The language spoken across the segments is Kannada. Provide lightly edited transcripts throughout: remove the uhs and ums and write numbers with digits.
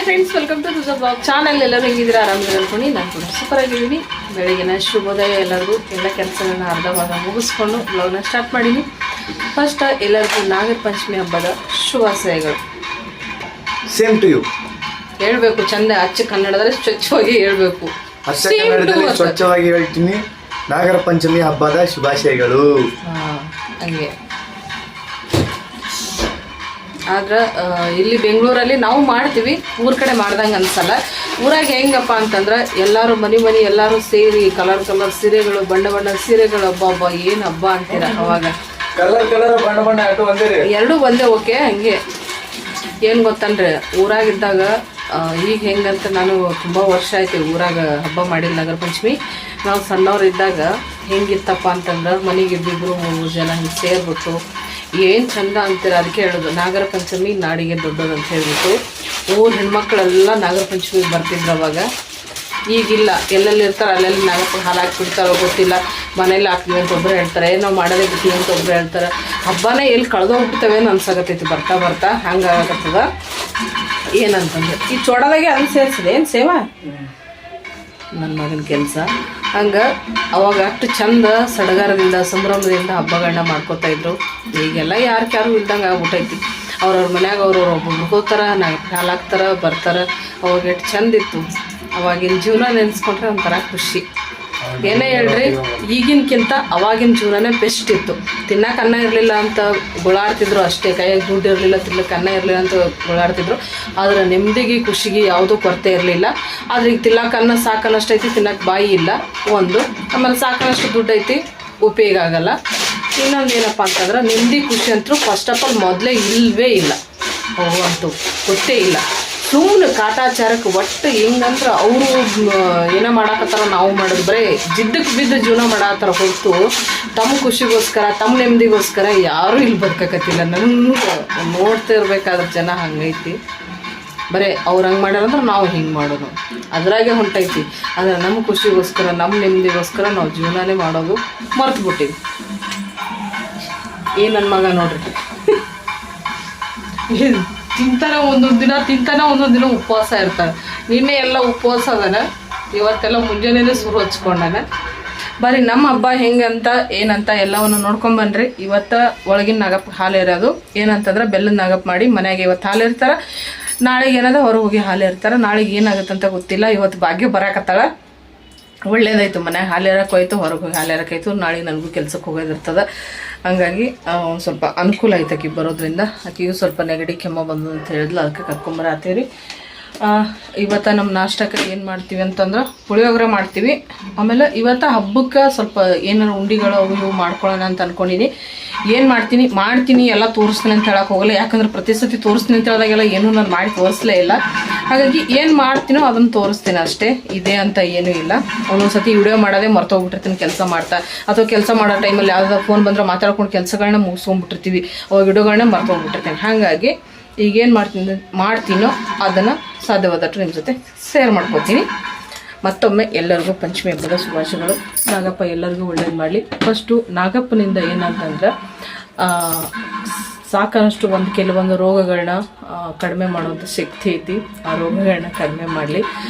ಫ್ರೆಂಡ್ಸ್, ವೆಲ್ಕಮ್ ಟು ತುಜಾ ಬ್ಲಾಗ್ ಚಾನಲ್. ಎಲ್ಲರೂ ಹೆಂಗಿದ್ದೀರಾ? ಆರಾಮಿದ್ದೀರಾ ಅನ್ಕೊಂಡು ನಾನು ಕೂಡ ಸೂಪರ್ ಆಗಿದ್ದೀನಿ. ಬೆಳಗಿನ ಶುಭೋದಯ ಎಲ್ಲರಿಗೂ. ಎಲ್ಲ ಕೆಲಸಗಳನ್ನ ಅರ್ಧವಾಗ ಮುಗಿಸ್ಕೊಂಡು ಬ್ಲಾಗ್ನ ಸ್ಟಾರ್ಟ್ ಮಾಡೀನಿ. ಫಸ್ಟ್ ಎಲ್ಲರಿಗೂ ನಾಗರ ಪಂಚಮಿ ಹಬ್ಬದ ಶುಭಾಶಯಗಳು. Same to you. ಹೇಳ್ಬೇಕು ಚಂದ ಅಚ್ಚ ಕನ್ನಡದಲ್ಲಿ ಸ್ವಚ್ಛವಾಗಿ ಹೇಳ್ಬೇಕು. ಸ್ವಚ್ಛವಾಗಿ ಹೇಳ್ತೀನಿ. ನಾಗರ ಪಂಚಮಿ ಹಬ್ಬದ ಶುಭಾಶಯಗಳು. ಹಂಗೆ ಆದ್ರೆ ಇಲ್ಲಿ ಬೆಂಗಳೂರಲ್ಲಿ ನಾವು ಮಾಡ್ತೀವಿ, ಊರ ಕಡೆ ಮಾಡ್ದಂಗೆ ಅನ್ಸಲ್ಲ. ಊರಾಗ ಹೆಂಗಪ್ಪ ಅಂತಂದ್ರೆ ಎಲ್ಲರೂ ಮನೆ ಎಲ್ಲರೂ ಸೇರಿ ಕಲರ್ ಸೀರೆಗಳು, ಬಣ್ಣ ಸೀರೆಗಳು, ಹಬ್ಬ ಏನು ಹಬ್ಬ ಅಂತೀರ. ಅವಾಗ ಎರಡೂ ಒಂದೇ. ಓಕೆ, ಹಂಗೆ ಏನು ಗೊತ್ತನ್ರಿ, ಊರಾಗಿದ್ದಾಗ ಈಗ ಹೆಂಗಂತ ನಾನು ತುಂಬ ವರ್ಷ ಆಯ್ತು ಊರಾಗ ಹಬ್ಬ ಮಾಡಿಲ್ಲ ನಾಗರ ಪಂಚಮಿ. ನಾವು ಸಣ್ಣವ್ರಿದ್ದಾಗ ಹೆಂಗಿತ್ತಪ್ಪ ಅಂತಂದ್ರೆ ಮನೆಗೆ ಇಬ್ಬಿಬ್ರು 3 ಜನ ಹಿಂಗೆ ಸೇರಿಬಿಟ್ಟು ಏನು ಚಂದ ಅಂತೀರ. ಅದಕ್ಕೆ ಹೇಳೋದು ನಾಗರ ಪಂಚಮಿ ನಾಡಿಗೆ ದೊಡ್ಡದು ಅಂತ ಹೇಳ್ಬಿಟ್ಟು ಊರ ಹೆಣ್ಮಕ್ಳೆಲ್ಲ ನಾಗರ ಪಂಚಮಿಗೆ ಬರ್ತಿದ್ರು ಅವಾಗ. ಈಗಿಲ್ಲ, ಎಲ್ಲೆಲ್ಲಿ ಇರ್ತಾರೆ ಅಲ್ಲೆಲ್ಲಿ ನಾಗರ ಹಾಲು ಹಾಕ್ಬಿಡ್ತಾರೋ ಗೊತ್ತಿಲ್ಲ. ಮನೇಲಿ ಹಾಕ್ತೀವಿ ಅಂತ ಒಬ್ಬರು ಹೇಳ್ತಾರೆ, ನಾವು ಮಾಡೋದೇ ಬಿಡ್ತೀವಿ ಅಂತ ಒಬ್ಬರು ಹೇಳ್ತಾರೆ. ಹಬ್ಬನೇ ಎಲ್ಲಿ ಕಳೆದೋಗ್ಬಿಡ್ತವೇನು ಅನ್ಸಾಗತ್ತೈತಿ ಬರ್ತಾ ಹಂಗಾಗತ್ತದ. ಏನಂತಂದ್ರೆ ಈ ಚೋಡದಾಗೆ ಅದನ್ನು ಸೇರಿಸಿದೆ ಏನು ಸೇವಾ ನನ್ನ ಮಗನ ಕೆಲಸ. ಹಂಗೆ ಅವಾಗ ಅಷ್ಟು ಚಂದ ಸಡಗರದಿಂದ ಸಂಭ್ರಮದಿಂದ ಹಬ್ಬಗಳನ್ನ ಮಾಡ್ಕೋತಾ ಇದ್ರು. ಈಗೆಲ್ಲ ಯಾರು ಇಲ್ದಂಗೆ ಆಗ್ಬಿಟ್ಟೈತಿ. ಅವ್ರವ್ರ ಮನ್ಯಾಗ ಒಬ್ಬೊಬ್ರು ಹೋಗ್ತಾರ, ಹಾಲು ಹಾಕ್ತಾರ, ಬರ್ತಾರೆ. ಅವಾಗ ಎಷ್ಟು ಚಂದ ಇತ್ತು. ಅವಾಗಿನ ಜೀವನ ನೆನೆಸ್ಕೊಂಡ್ರೆ ಒಂಥರ ಖುಷಿ. ಏನೇ ಹೇಳ್ರಿ, ಈಗಿನಕ್ಕಿಂತ ಅವಾಗಿನ ಜೀವನನೇ ಬೆಸ್ಟ್ ಇತ್ತು. ತಿನ್ನಕ್ಕೆ ಅನ್ನ ಇರಲಿಲ್ಲ ಅಂತ ಗೊಳಾಡ್ತಿದ್ರು ಅಷ್ಟೇ, ಕೈಯಾಗಿ ದುಡ್ಡು ಇರಲಿಲ್ಲ, ತಿನ್ನಕ್ಕೆ ಅನ್ನ ಇರಲಿಲ್ಲ ಅಂತ ಗೊಳಾಡ್ತಿದ್ರು. ಆದರೆ ನೆಮ್ಮದಿಗೆ ಖುಷಿಗೆ ಯಾವುದೂ ಕೊರತೆ ಇರಲಿಲ್ಲ. ಆದರೆ ಈಗ ತಿನ್ನಕ್ಕೆ ಅನ್ನ ಸಾಕನಷ್ಟು ಐತಿ, ತಿನ್ನಕ್ಕೆ ಬಾಯಿ ಇಲ್ಲ ಒಂದು. ಆಮೇಲೆ ಸಾಕನಷ್ಟು ದುಡ್ಡು ಐತಿ, ಉಪಯೋಗ ಆಗಲ್ಲ. ಇನ್ನೊಂದು ಏನಪ್ಪ ಅಂತಂದ್ರೆ ನೆಮ್ಮದಿ ಖುಷಿ ಅಂತೂ ಫಸ್ಟ್ ಆಫ್ ಆಲ್ ಮೊದಲೇ ಇಲ್ಲವೇ ಇಲ್ಲ. ಅಂತೂ ಗೊತ್ತೇ ಇಲ್ಲ. ಸುಮ್ಮನೆ ಕಾಟಾಚಾರಕ್ಕೆ ಒಟ್ಟು ಹೆಂಗಂದ್ರೆ ಅವರು ಏನೋ ಮಾಡಾಕತ್ತಾರ, ನಾವು ಮಾಡೋದು ಬರೀ ಜಿದ್ದಕ್ಕೆ ಬಿದ್ದು ಜೀವನ ಮಾಡಾಕತ್ತಾರ ಹೊರತು ತಮ್ಮ ಖುಷಿಗೋಸ್ಕರ ತಮ್ಮ ನೆಮ್ಮದಿಗೋಸ್ಕರ ಯಾರೂ ಇಲ್ಲಿ ಬದುಕಕತ್ತಿಲ್ಲ. ನನಗೆ ನೋಡ್ತಾ ಇರ್ಬೇಕಾದ್ರೆ ಜನ ಹಂಗೈತಿ. ಬರೀ ಅವ್ರು ಹಂಗೆ ಮಾಡ್ಯಾರಂದ್ರೆ ನಾವು ಹಿಂಗೆ ಮಾಡೋದು ಅದ್ರಾಗೆ ಹೊಂಟೈತಿ. ಆದರೆ ನಮ್ಮ ಖುಷಿಗೋಸ್ಕರ ನಮ್ಮ ನೆಮ್ಮದಿಗೋಸ್ಕರ ನಾವು ಜೀವನನೇ ಮಾಡೋದು ಮರ್ತು ಬಿಟ್ಟಿವಿ. ನನ್ನ ಮಗ ನೋಡ್ರಿ ತಿಂತಾನೆ ಒಂದೊಂದು ದಿನ ಉಪವಾಸ ಇರ್ತಾನೆ. ನಿನ್ನೆ ಎಲ್ಲ ಉಪವಾಸ ಅದಾನ, ಇವತ್ತೆಲ್ಲ ಮುಂಜಾನೆ ಸುರು ಹಚ್ಕೊಂಡಾನ. ಬರೀ ನಮ್ಮ ಹಬ್ಬ ಹೆಂಗಂತ ಏನಂತ ಎಲ್ಲವನ್ನು ನೋಡ್ಕೊಂಬನ್ರಿ. ಇವತ್ತು ಒಳಗಿನ ನಾಗಪ್ಪ ಹಾಲು ಇರೋದು ಏನಂತಂದ್ರೆ ಬೆಲ್ಲದ ನಾಗಪ್ಪ ಮಾಡಿ ಮನೆಯಾಗೆ ಇವತ್ತು ಹಾಲು ಇರ್ತಾರೆ. ನಾಳೆಗೆ ಏನದ ಹೊರಗೆ ಹೋಗಿ ಹಾಲು ಇರ್ತಾರೆ. ನಾಳೆಗೆ ಏನಾಗುತ್ತಂತ ಗೊತ್ತಿಲ್ಲ. ಇವತ್ತು ಭಾಗ್ಯ ಬರಾಕತ್ತಾಳ, ಒಳ್ಳೇದಾಯ್ತು. ಮನ್ಯಾಗ ಹಾಲು ಇರೋಕೆ ಹೋಯ್ತು, ಹೊರಗೆ ಹೋಗಿ ಹಾಲು ಇರೋಕಾಯ್ತು. ನಾಳೆ ನನಗೂ ಕೆಲ್ಸಕ್ಕೆ ಹೋಗೋದಿರ್ತದೆ. ಹಂಗಾಗಿ ಒಂದು ಸ್ವಲ್ಪ ಅನುಕೂಲ ಆಯ್ತು ಆಕಿಗೆ ಬರೋದ್ರಿಂದ. ಆಕೆಗೂ ಸ್ವಲ್ಪ ನೆಗಡಿ ಕೆಮ್ಮ ಬಂದು ಅಂತ ಹೇಳಿದ್ಲು, ಅದಕ್ಕೆ ಕರ್ಕೊಂಬರತ್ತೀವಿ. ಇವತ್ತು ನಮ್ಮ ನಾಷ್ಟಕ್ಕೆ ಏನು ಮಾಡ್ತೀವಿ ಅಂತಂದ್ರೆ ಪುಳಿಯೋಗರೆ ಮಾಡ್ತೀವಿ. ಆಮೇಲೆ ಇವತ್ತು ಹಬ್ಬಕ್ಕೆ ಸ್ವಲ್ಪ ಏನಾರು ಉಂಡಿಗಳು ಅವು ಇವು ಮಾಡ್ಕೊಳ್ಳೋಣ ಅಂತ ಅಂದ್ಕೊಂಡಿನಿ. ಏನು ಮಾಡ್ತೀನಿ ಎಲ್ಲ ತೋರಿಸ್ತೀನಿ ಅಂತ ಹೇಳಕ್ಕೆ ಹೋಗಲ್ಲ. ಯಾಕಂದ್ರೆ ಪ್ರತಿ ಸತಿ ತೋರಿಸ್ತೀನಿ ಅಂತ ಹೇಳಿದಾಗೆಲ್ಲ ಏನೂ ನಾನು ಮಾಡಿ ತೋರಿಸ್ಲೇ ಇಲ್ಲ. ಹಾಗಾಗಿ ಏನು ಮಾಡ್ತೀನೋ ಅದನ್ನು ತೋರಿಸ್ತೀನಿ ಅಷ್ಟೇ, ಇದೆ ಅಂತ ಏನೂ ಇಲ್ಲ. ಒಂದೊಂದು ಸತಿ ವಿಡಿಯೋ ಮಾಡೋದೇ ಮರ್ತೋಗ್ಬಿಟ್ಟಿರ್ತೀನಿ ಕೆಲಸ ಮಾಡ್ತಾ, ಅಥವಾ ಕೆಲಸ ಮಾಡೋ ಟೈಮಲ್ಲಿ ಯಾವುದಾದ್ರು ಫೋನ್ ಬಂದರೆ ಮಾತಾಡ್ಕೊಂಡು ಕೆಲಸಗಳನ್ನ ಮುಗಿಸ್ಕೊಂಡ್ಬಿಟ್ಟಿರ್ತೀವಿ. ಅವಾಗ ವಿಡಿಯೋಗಳನ್ನ ಮರ್ತೋಗ್ಬಿಟ್ಟಿರ್ತೀನಿ. ಹಾಗಾಗಿ ಈಗೇನು ಮಾಡ್ತೀನೋ ಅದನ್ನು ಸಾಧ್ಯವಾದಷ್ಟು ನಿಮ್ಮ ಜೊತೆ ಶೇರ್ ಮಾಡ್ಕೊತೀನಿ. ಮತ್ತೊಮ್ಮೆ ಎಲ್ಲರಿಗೂ ಪಂಚಮಿ ಹಬ್ಬದ ಶುಭಾಶಯಗಳು. ನಾಗಪ್ಪ ಎಲ್ಲರಿಗೂ ಒಳ್ಳೇದು ಮಾಡಲಿ. ಫಸ್ಟು ನಾಗಪ್ಪನಿಂದ ಏನಂತಂದ್ರೆ ಸಾಕಷ್ಟು ಕೆಲವೊಂದು ರೋಗಗಳನ್ನ ಕಡಿಮೆ ಮಾಡುವಂಥ ಶಕ್ತಿ ಐತಿ. ಆ ರೋಗಗಳನ್ನ ಕಡಿಮೆ ಮಾಡಲಿ,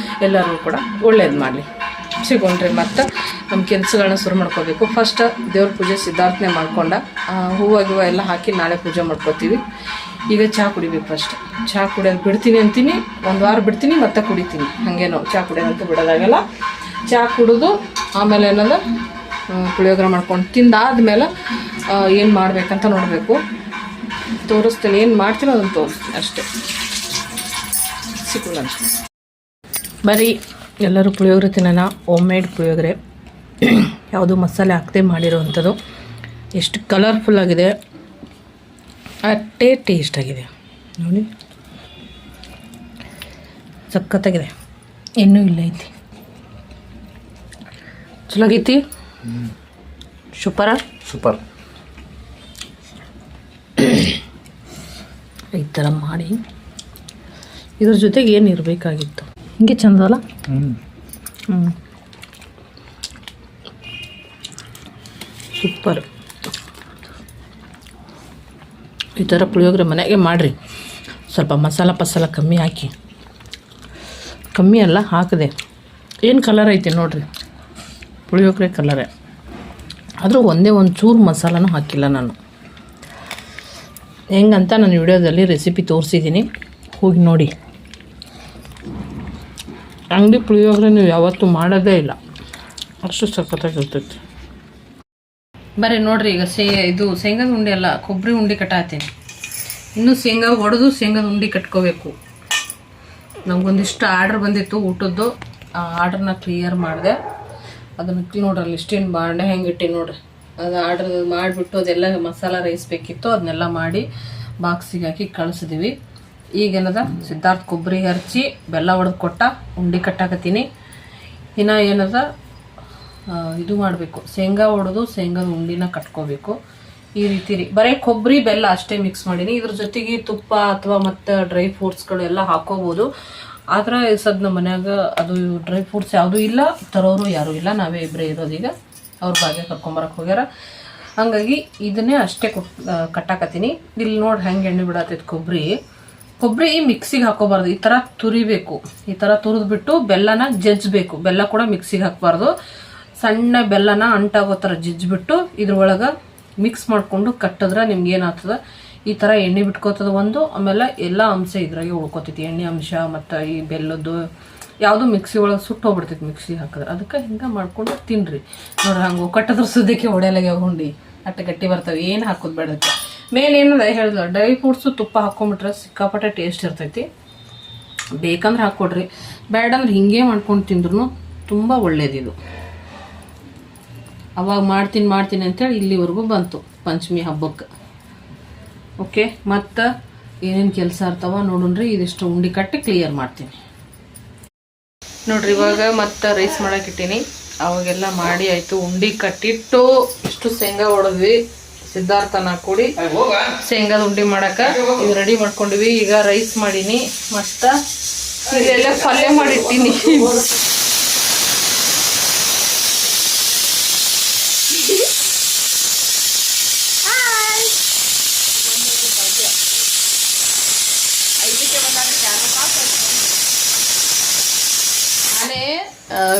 ಎಲ್ಲರಿಗೂ ಕೂಡ ಒಳ್ಳೇದು ಮಾಡಲಿ. ಸಿಗೊಂಡ್ರೆ ಮತ್ತು ನಮ್ಮ ಕೆಲಸಗಳನ್ನ ಶುರು ಮಾಡ್ಕೋಬೇಕು. ಫಸ್ಟ್ ದೇವ್ರ ಪೂಜೆ ಸಿದ್ಧಾರ್ಥನೆ ಮಾಡ್ಕೊಂಡ ಹೂವು ಎಲ್ಲ ಹಾಕಿ ನಾಳೆ ಪೂಜೆ ಮಾಡ್ಕೋತೀವಿ. ಈಗ ಚಹಾ ಕುಡಿಬೇಕು. ಫಸ್ಟ್ ಚಹಾ ಕುಡಿಯೋದು ಬಿಡ್ತೀನಿ ಅಂತೀನಿ, 1 ವಾರ ಬಿಡ್ತೀನಿ ಮತ್ತೆ ಕುಡಿತೀನಿ. ಹಾಗೇನೋ ಚಹಾ ಕುಡಿಯೋದಂತೂ ಬಿಡೋದಾಗಲ್ಲ. ಚಹಾ ಕುಡಿದು ಆಮೇಲೆ ಏನಂದ್ರೆ ಪುಳಿಯೋಗರೆ ಮಾಡ್ಕೊಂಡು ತಿಂದಾದ್ಮೇಲೆ ಏನು ಮಾಡಬೇಕಂತ ನೋಡಬೇಕು. ತೋರಿಸ್ತೀನಿ, ಏನು ಮಾಡ್ತೀನೋ ಅದನ್ನು ತೋರಿಸ್ತೀನಿ ಅಷ್ಟೇ. ಸಿಗೋಣ ಬರೀ ಎಲ್ಲರೂ ಪುಳಿಯೋಗರೆ ತಿನ್ನೋಣ. ಹೋಮ್ ಮೇಡ್ ಪುಳಿಯೋಗರೆ, ಯಾವುದು ಮಸಾಲೆ ಹಾಕದೆ ಮಾಡಿರೋವಂಥದ್ದು. ಎಷ್ಟು ಕಲರ್ಫುಲ್ಲಾಗಿದೆ, ಅಷ್ಟೇ ಟೇಸ್ಟಾಗಿದೆ ನೋಡಿ, ಸಖತ್ತಾಗಿದೆ. ಇನ್ನೂ ಇಲ್ಲ ಐತಿ, ಚಲೋ ಆಗೈತಿ. ಸೂಪರ್ ಈ ಥರ ಮಾಡಿ ಇದ್ರ ಜೊತೆಗೆ ಏನು ಇರಬೇಕಾಗಿತ್ತು. ಹಿಂಗೆ ಚಂದ ಅಲ್ಲ. ಸೂಪರ್. ಈ ಥರ ಪುಳಿಯೋಗರೆ ಮನೆಗೆ ಮಾಡಿರಿ. ಸ್ವಲ್ಪ ಮಸಾಲ ಕಮ್ಮಿ ಹಾಕಿ ಕಮ್ಮಿ ಅಲ್ಲ ಹಾಕಿದೆ. ಏನು ಕಲರ್ ಐತೆ ನೋಡಿರಿ, ಪುಳಿಯೋಗರೆ ಕಲರೇ. ಆದರೂ ಒಂದೇ ಒಂದು ಚೂರು ಮಸಾಲನೂ ಹಾಕಿಲ್ಲ ನಾನು. ಹೆಂಗಂತ ನಾನು ವಿಡಿಯೋದಲ್ಲಿ ರೆಸಿಪಿ ತೋರಿಸಿದ್ದೀನಿ, ಹೋಗಿ ನೋಡಿ. ಅಂಗಡಿ ಪುಳಿಯೋಗರೆ ನೀವು ಯಾವತ್ತೂ ಮಾಡೋದೇ ಇಲ್ಲ, ಅಷ್ಟು ಸಖತ್ತಾಗಿರ್ತೈತಿ. ಬರ್ರಿ ನೋಡಿರಿ, ಈಗ ಇದು ಶೇಂಗಾದ ಉಂಡೆ ಅಲ್ಲ, ಕೊಬ್ಬರಿ ಉಂಡೆ ಕಟ್ಟಾತೀನಿ. ಇನ್ನೂ ಶೇಂಗಾ ಹೊಡೆದು ಶೇಂಗಾದ ಉಂಡೆ ಕಟ್ಕೋಬೇಕು. ನಮಗೊಂದಿಷ್ಟು ಆರ್ಡ್ರ್ ಬಂದಿತ್ತು ಊಟದ್ದು, ಆ ಆರ್ಡ್ರನ್ನ ಕ್ಲಿಯರ್ ಮಾಡಿದೆ. ಅದನ್ನು ನೋಡ್ರಿ ಇಷ್ಟೇನು ಬಾಂಡೆ ಹೆಂಗೆ ಇಟ್ಟು ನೋಡ್ರಿ. ಅದು ಆರ್ಡ್ರ್ ಮಾಡಿಬಿಟ್ಟು ಅದೆಲ್ಲ ಮಸಾಲ ರೈಸ್ ಬೇಕಿತ್ತು, ಅದನ್ನೆಲ್ಲ ಮಾಡಿ ಬಾಕ್ಸಿಗೆ ಹಾಕಿ ಕಳಿಸಿದ್ವಿ. ಈಗೇನದ ಸಿದ್ಧಾರ್ಥ ಕೊಬ್ಬರಿ ಹರಿಸಿ ಬೆಲ್ಲ ಹೊಡೆದು ಕೊಟ್ಟ, ಉಂಡೆ ಕಟ್ಟಾಕತ್ತೀನಿ. ಇನ್ನು ಏನದ ಇದು ಮಾಡಬೇಕು, ಶೇಂಗಾ ಹೊಡೆದು ಶೇಂಗಾದ ಉಂಡಿನ ಕಟ್ಕೋಬೇಕು. ಈ ರೀತಿ ರೀ, ಬರೀ ಕೊಬ್ಬರಿ ಬೆಲ್ಲ ಅಷ್ಟೇ ಮಿಕ್ಸ್ ಮಾಡೀನಿ. ಇದ್ರ ಜೊತೆಗೆ ತುಪ್ಪ ಅಥವಾ ಮತ್ತು ಡ್ರೈ ಫ್ರೂಟ್ಸ್ಗಳು ಎಲ್ಲ ಹಾಕೋಬೋದು. ಆದರೆ ಸದ್ ನಮ್ಮ ಮನ್ಯಾಗ ಅದು ಡ್ರೈ ಫ್ರೂಟ್ಸ್ ಯಾವುದೂ ಇಲ್ಲ, ತರೋರು ಯಾರೂ ಇಲ್ಲ, ನಾವೇ ಇಬ್ಬರೇ ಇರೋದೀಗ. ಅವ್ರ ಬಾಗೆ ಕರ್ಕೊಂಬರಕ್ಕೆ ಹೋಗ್ಯಾರ. ಹಾಗಾಗಿ ಇದನ್ನೇ ಅಷ್ಟೇ ಕಟ್ಟಾಕತ್ತೀನಿ. ಇಲ್ಲಿ ನೋಡಿ ಹೆಂಗೆ ಎಣ್ಣೆ ಬಿಡತ್ತೈತೆ ಕೊಬ್ಬರಿ ಮಿಕ್ಸಿಗೆ ಹಾಕೋಬಾರ್ದು, ಈ ಥರ ತುರಿಬೇಕು. ಈ ಥರ ತುರಿದ್ಬಿಟ್ಟು ಬೆಲ್ಲನ ಜಜ್ಬೇಕು. ಬೆಲ್ಲ ಕೂಡ ಮಿಕ್ಸಿಗೆ ಹಾಕಬಾರ್ದು, ಸಣ್ಣ ಬೆಲ್ಲನ ಅಂಟಾಗೋ ಥರ ಜಜ್ಜಿಬಿಟ್ಟು ಇದ್ರೊಳಗೆ ಮಿಕ್ಸ್ ಮಾಡಿಕೊಂಡು ಕಟ್ಟಿದ್ರೆ ನಿಮ್ಗೆ ಏನಾಗ್ತದೆ, ಈ ಥರ ಎಣ್ಣೆ ಬಿಟ್ಕೋತದ ಒಂದು. ಆಮೇಲೆ ಎಲ್ಲ ಅಂಶ ಇದ್ರಾಗೆ ಉಳ್ಕೊತೈತಿ, ಎಣ್ಣೆ ಅಂಶ ಮತ್ತು ಈ ಬೆಲ್ಲದ್ದು ಯಾವುದೂ ಮಿಕ್ಸಿ ಒಳಗೆ ಸುಟ್ಟು ಹೋಗ್ಬಿಡ್ತೈತಿ ಮಿಕ್ಸಿಗೆ ಹಾಕಿದ್ರೆ. ಅದಕ್ಕೆ ಹಿಂಗೆ ಮಾಡ್ಕೊಂಡು ತಿನ್ನಿರಿ. ನೋಡ್ರಿ ಹಂಗೆ ಕಟ್ಟಿದ್ರೆ ಸುದ್ದಕ್ಕೆ ಹೊಡೆಯಲಾಗೆ ಹುಂಡಿ ಅಟ್ಟ ಗಟ್ಟಿ ಬರ್ತವೆ. ಏನು ಹಾಕೋದು ಬೇಡಕ್ಕೆ. ಮೇನ್ ಏನದ ಹೇಳಿದ ಡ್ರೈ ಫ್ರೂಟ್ಸು ತುಪ್ಪ ಹಾಕ್ಕೊಂಬಿಟ್ರೆ ಸಿಕ್ಕಾಪಟ್ಟೆ ಟೇಸ್ಟ್ ಇರ್ತೈತಿ. ಬೇಕಂದ್ರೆ ಹಾಕ್ಕೊಡ್ರಿ, ಬೇಡಂದ್ರೆ ಹಿಂಗೆ ಮಾಡ್ಕೊಂಡು ತಿಂದ್ರೂ ತುಂಬ ಒಳ್ಳೇದಿದು. ಅವಾಗ ಮಾಡ್ತೀನಿ ಅಂತೇಳಿ ಇಲ್ಲಿವರೆಗೂ ಬಂತು ಪಂಚಮಿ ಹಬ್ಬಕ್ಕೆ. ಓಕೆ, ಮತ್ತು ಏನೇನು ಕೆಲಸ ಇರ್ತಾವ ನೋಡೋಣ್ರಿ. ಇದಿಷ್ಟು ಉಂಡೆ ಕಟ್ಟಿ ಕ್ಲಿಯರ್ ಮಾಡ್ತೀನಿ ನೋಡ್ರಿ. ಇವಾಗ ಮತ್ತೆ ರೈಸ್ ಮಾಡಾಕಿಟ್ಟೀನಿ. ಅವಾಗೆಲ್ಲ ಮಾಡಿ ಆಯಿತು, ಉಂಡೆ ಕಟ್ಟಿಟ್ಟು ಇಷ್ಟು ಶೇಂಗಾ ಹೊಡೆದ್ವಿ. ಸಿದ್ಧಾರ್ಥನ ಕೂಡಿ ಶೇಂಗಾದ ಉಂಡೆ ಮಾಡಕ್ಕೆ ಇದು ರೆಡಿ ಮಾಡ್ಕೊಂಡಿವಿ. ಈಗ ರೈಸ್ ಮಾಡೀನಿ, ಮತ್ತು ಇದೆಲ್ಲ ಪಲ್ಯ ಮಾಡಿಟ್ಟಿನಿ. ನಾನೇ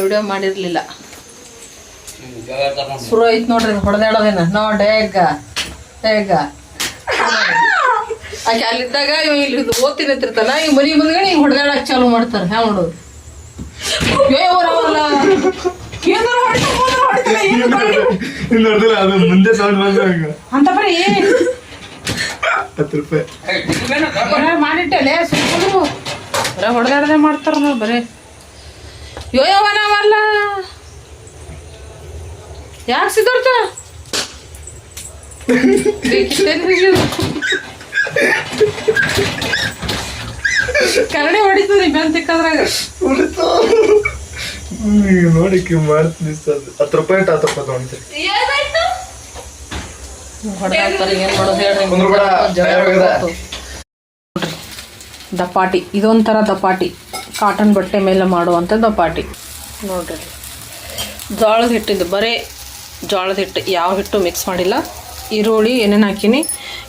ವಿಡಿಯೋ ಮಾಡಿರ್ಲಿಲ್ಲ, ಶುರು ಐತ್ ನೋಡ್ರಿ ಹೊಡೆದಾಡೋದೇನ. ನೋಡ ಹೇಗ ಆಕೆ ಅಲ್ಲಿದ್ದಾಗ ಇಲ್ಲಿ ಓದ್ತೀನಿ ಅಂತಿರ್ತಾನ, ಈ ಮನಿ ಮುಂದ್ಗಡೆ ಹಿಂಗೆ ಹೊಡೆದಾಡಕ್ ಚಾಲು ಮಾಡ್ತಾರೆ. ಹ್ಯಾ ಮಾಡೋದು ಅಂತ ಬರೀ ಮಾಡಿಟ್ಟೆ ಬರೀ ಹೊಡೆದಾಡದೆ ಮಾಡ್ತಾರ ನಾವು. ಬರೀ ಯೋಯವನವಲ್ಲ ಯಾಕೆ ಸಿದ್ಧಾರ್ಥ ಕರಡಿ ಹೊಡಿತದ್ರಿ ಬೆಂತಿಕ್ಕದ್ರಾಗ ನೋಡಿಕ್ಕೆ ಮಾಡ್ತೀನಿ. 10 ರೂಪಾಯಿ 10 ರೂಪಾಯಿ ತಗೊಂಡ್ರಿ ಹೊಡೆದಾಡ್ತಾರೆ. ಏನ್ ಮಾಡೋದು ಹೇಳ್ರಿ. ದಪಾಟಿ, ಇದೊಂಥರ ದಪಾಟಿ, ಕಾಟನ್ ಬಟ್ಟೆ ಮೇಲೆ ಮಾಡುವಂಥ ದಪಾಟಿ ನೋಡ್ರಿ. ಜೋಳದ ಹಿಟ್ಟಿದ್ದು, ಬರೀ ಜೋಳದ ಹಿಟ್ಟು, ಯಾವ ಹಿಟ್ಟು ಮಿಕ್ಸ್ ಮಾಡಿಲ್ಲ. ಈರುಳ್ಳಿ ಏನೇನು ಹಾಕೀನಿ,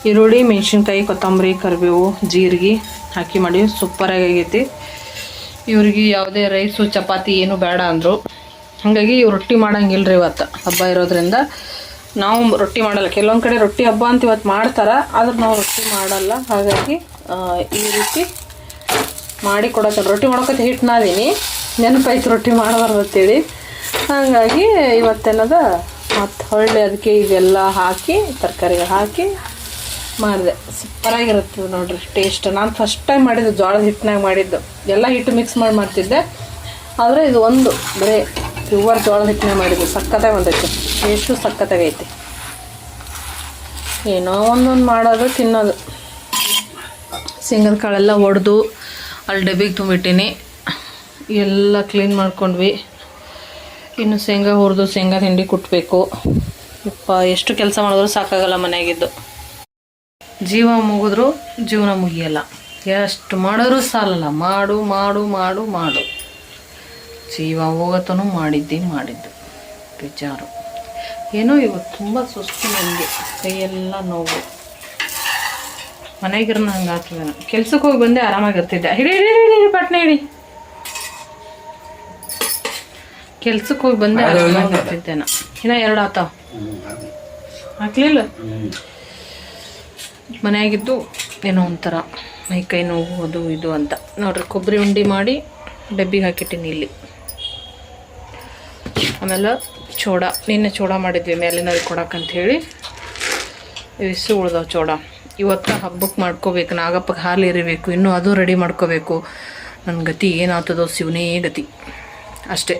ಈರುಳ್ಳಿ, ಮೆಣಸಿನ್ಕಾಯಿ, ಕೊತ್ತಂಬರಿ, ಕರಿಬೇವು, ಜೀರಿಗೆ ಹಾಕಿ ಮಾಡಿ ಸೂಪರಾಗಿ ಆಗೈತಿ. ಇವ್ರಿಗೆ ಯಾವುದೇ ರೈಸು ಚಪಾತಿ ಏನು ಬೇಡ ಅಂದರು. ಹಾಗಾಗಿ ಇವ್ರು ರೊಟ್ಟಿ ಮಾಡಂಗಿಲ್ಲ ರೀ ಇವತ್ತು ಹಬ್ಬ ಇರೋದ್ರಿಂದ. ನಾವು ರೊಟ್ಟಿ ಮಾಡಲ್ಲ. ಕೆಲವೊಂದು ಕಡೆ ರೊಟ್ಟಿ ಹಬ್ಬ ಅಂತ ಇವತ್ತು ಮಾಡ್ತಾರೆ, ಆದ್ರೆ ನಾವು ರೊಟ್ಟಿ ಮಾಡಲ್ಲ. ಹಾಗಾಗಿ ಈ ರೀತಿ ಮಾಡಿ ಕೊಡೋಕೆ ರೊಟ್ಟಿ ಮಾಡೋಕತ್ತೆ ಹಿಟ್ಟು ನಾದೀನಿ, ನೆನಪಾಯ್ತು ರೊಟ್ಟಿ ಮಾಡಬಾರ್ದು ಅಂತೇಳಿ. ಹಾಗಾಗಿ ಇವತ್ತೇನದ ಮತ್ತು ಹೊಳ್ಳಿ ಅದಕ್ಕೆ ಇದೆಲ್ಲ ಹಾಕಿ ತರಕಾರಿ ಹಾಕಿ ಮಾಡಿದೆ. ಸೂಪರಾಗಿರುತ್ತೆ ನೋಡ್ರಿ ಟೇಸ್ಟ್. ನಾನು ಫಸ್ಟ್ ಟೈಮ್ ಮಾಡಿದ್ದು ಜೋಳದ ಹಿಟ್ಟಿನಾಗ ಮಾಡಿದ್ದು. ಎಲ್ಲ ಹಿಟ್ಟು ಮಿಕ್ಸ್ ಮಾಡ್ತಿದ್ದೆ, ಆದರೆ ಇದು ಒಂದು ಬರೀ ಪ್ಯೂವರ್ ಜೋಳದ ಹಿಟ್ಟನಾಗ ಮಾಡಿದ್ದು. ಸಕ್ಕತ್ತಾಗಿ ಬಂದೈತೆ, ಟೇಸ್ಟು ಸಕ್ಕತ್ತಾಗೈತಿ. ಏನೋ ಒಂದೊಂದು ಮಾಡೋದು ತಿನ್ನೋದು. ಶೇಂಗದ ಕಾಳೆಲ್ಲ ಒಡೆದು ಅಲ್ಲಿ ಡಬ್ಬಿಗೆ ತುಂಬಿಟ್ಟೀನಿ. ಎಲ್ಲ ಕ್ಲೀನ್ ಮಾಡ್ಕೊಂಡ್ವಿ. ಇನ್ನು ಶೇಂಗಾ ಹುರಿದು ಶೇಂಗಾದ ಹಿಂಡಿ ಕುಟ್ಟಬೇಕು. ಎಷ್ಟು ಕೆಲಸ ಮಾಡಿದ್ರು ಸಾಕಾಗಲ್ಲ ಮನೆಯಾಗಿದ್ದು. ಜೀವ ಮುಗಿದ್ರು ಜೀವನ ಮುಗಿಯಲ್ಲ, ಎಷ್ಟು ಮಾಡಿದ್ರು ಸಾಲಲ್ಲ. ಮಾಡು ಮಾಡು ಮಾಡು ಮಾಡು, ಜೀವ ಹೋಗತನೂ ಮಾಡಿದ್ದು ವಿಚಾರ. ಏನೋ ಇವತ್ತು ತುಂಬ ಸುಸ್ತು, ನನಗೆ ಕೈಯೆಲ್ಲ ನೋವು. ಮನೆಗಿರೋನು ಹಂಗೆ ಆಗ್ತದೆ. ಕೆಲ್ಸಕ್ಕೆ ಹೋಗಿ ಬಂದೆ ಆರಾಮಾಗಿರ್ತಿದ್ದೆ. ಹಿಡಿ ಪಟ್ನೆ ಹಿಡಿ. ಕೆಲ್ಸಕ್ಕೆ ಹೋಗಿ ಬಂದೆ ಹಾಕ್ತಿದ್ದೇನ ಇನ್ನ 2 ಆತಾವ ಹಾಕ್ಲಿಲ್ಲ ಮನೆಯಾಗಿದ್ದು ಏನೋ ಒಂಥರ ಮೈಕೈ ನೋವು ಅದು ಇದು ಅಂತ ನೋಡ್ರಿ. ಕೊಬ್ಬರಿ ಉಂಡೆ ಮಾಡಿ ಡಬ್ಬಿಗೆ ಹಾಕಿಟ್ಟಿನಿ ಇಲ್ಲಿ. ಆಮೇಲೆ ಚೋಡ ನಿನ್ನೆ ಚೋಡ ಮಾಡಿದ್ವಿ ಮೇಲಿನವ್ರಿಗೆ ಕೊಡಕ್ಕಂತ ಹೇಳಿ. ಇವಿಷ್ಟು ಉಳ್ದವು ಚೋಡ. ಇವತ್ತು ಹಬ್ಬಕ್ಕೆ ಮಾಡ್ಕೋಬೇಕು, ನಾಗಪ್ಪಗೆ ಹಾಲು ಎರಿಬೇಕು, ಇನ್ನೂ ಅದು ರೆಡಿ ಮಾಡ್ಕೋಬೇಕು. ನನ್ನ ಗತಿ ಏನಾಗ್ತದೋ ಶಿವನೇ ಗತಿ ಅಷ್ಟೇ.